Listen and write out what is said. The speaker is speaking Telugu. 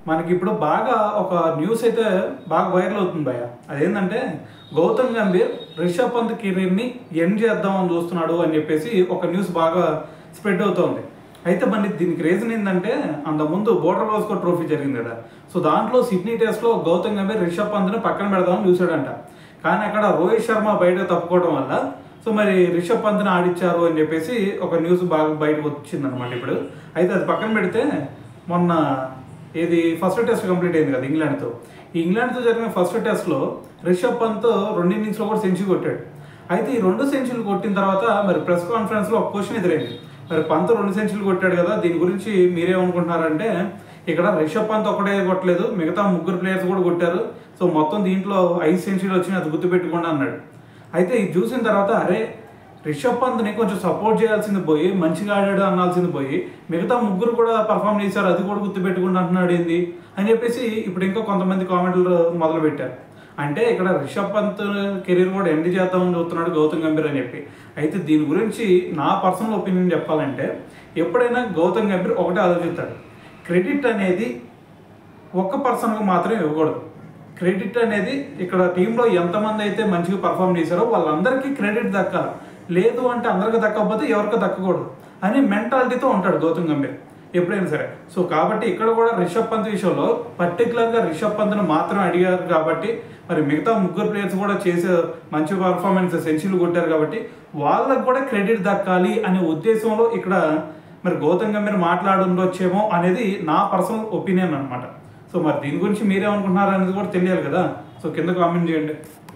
మనకి ఇప్పుడు బాగా ఒక న్యూస్ అయితే బాగా వైరల్ అవుతుంది భయ్య. అదేంటంటే గౌతమ్ గంభీర్ రిషబ్ పంత్ కెరీర్ని ఎండ్ చేద్దామని చూస్తున్నాడు అని చెప్పేసి ఒక న్యూస్ బాగా స్ప్రెడ్ అవుతుంది. అయితే మరి దీనికి రీజన్ ఏంటంటే అంతకుముందు బోర్డర్ గవాస్కర్ ట్రోఫీ జరిగింది కదా. సో దాంట్లో సిడ్నీ టెస్ట్లో గౌతమ్ గంభీర్ రిషబ్ పంత్ని పక్కన పెడదామని చూశాడంట. కానీ అక్కడ రోహిత్ శర్మ బయట తప్పుకోవడం వల్ల సో మరి రిషబ్ పంత్ని ఆడిచ్చారు అని చెప్పేసి ఒక న్యూస్ బాగా బయటకు వచ్చిందనమాట ఇప్పుడు. అయితే అది పక్కన పెడితే మొన్న ఇది ఫస్ట్ టెస్ట్ కంప్లీట్ అయింది కదా ఇంగ్లాండ్తో. ఈ ఇంగ్లాండ్తో జరిగిన ఫస్ట్ టెస్ట్లో రిషబ్ పంత్ 2 ఇన్నింగ్స్లో కూడా సెంచరీ కొట్టాడు. అయితే ఈ 2 సెంచరీలు కొట్టిన తర్వాత మరి ప్రెస్ కాన్ఫరెన్స్లో ఒక క్వశ్చన్ ఎదురైంది. మరి పంత్ 2 సెంచరీలు కొట్టాడు కదా, దీని గురించి మీరేమనుకుంటున్నారంటే ఇక్కడ రిషబ్ పంత్ ఒకటే కొట్టలేదు, మిగతా 3 ప్లేయర్స్ కూడా కొట్టారు. సో మొత్తం దీంట్లో 5 సెంచరీలు వచ్చినాయి, అది గుర్తుపెట్టుకోండి అన్నాడు. అయితే ఇది చూసిన తర్వాత అరే రిషబ్ పంత్ని కొంచెం సపోర్ట్ చేయాల్సింది పోయి మంచిగా ఆడాడు అనాల్సింది పోయి మిగతా 3 కూడా పర్ఫామ్ చేశారు, అది కూడా గుర్తుపెట్టుకుంటూ అంటున్నాడు ఏంది అని చెప్పేసి ఇప్పుడు ఇంకా కొంతమంది కామెంట్లు మొదలు పెట్టారు. అంటే ఇక్కడ రిషబ్ పంత్ కెరీర్ కూడా ఎండ్ చేద్దామని చూస్తున్నాడు గౌతమ్ గంభీర్ అని చెప్పి. అయితే దీని గురించి నా పర్సనల్ ఒపీనియన్ చెప్పాలంటే ఎప్పుడైనా గౌతమ్ గంభీర్ ఒకటే ఆలోచిస్తాడు, క్రెడిట్ అనేది ఒక్క పర్సన్కి మాత్రం ఇవ్వకూడదు. క్రెడిట్ అనేది ఇక్కడ టీంలో ఎంతమంది అయితే మంచిగా పర్ఫామ్ చేశారో వాళ్ళందరికీ క్రెడిట్ దక్కాలి, లేదు అంటే అందరికి దక్కకపోతే ఎవరికి దక్కకూడదు అని మెంటాలిటీతో ఉంటాడు గౌతమ్ గంభీర్ ఎప్పుడైనా సరే. సో కాబట్టి ఇక్కడ కూడా రిషబ్ పంత్ విషయంలో పర్టికులర్గా రిషబ్ పంత్ను మాత్రం అడిగారు కాబట్టి మరి మిగతా 3 ప్లేయర్స్ కూడా చేసే మంచి పర్ఫార్మెన్స్ సెంచరీలు కొట్టారు కాబట్టి వాళ్ళకు కూడా క్రెడిట్ దక్కాలి అనే ఉద్దేశంలో ఇక్కడ మరి గౌతమ్ గంభీర్ మాట్లాడుండొచ్చేమో అనేది నా పర్సనల్ ఒపీనియన్ అనమాట. సో మరి దీని గురించి మీరేమనుకుంటున్నారు అనేది కూడా తెలియాలి కదా. సో కింద కామెంట్ చేయండి.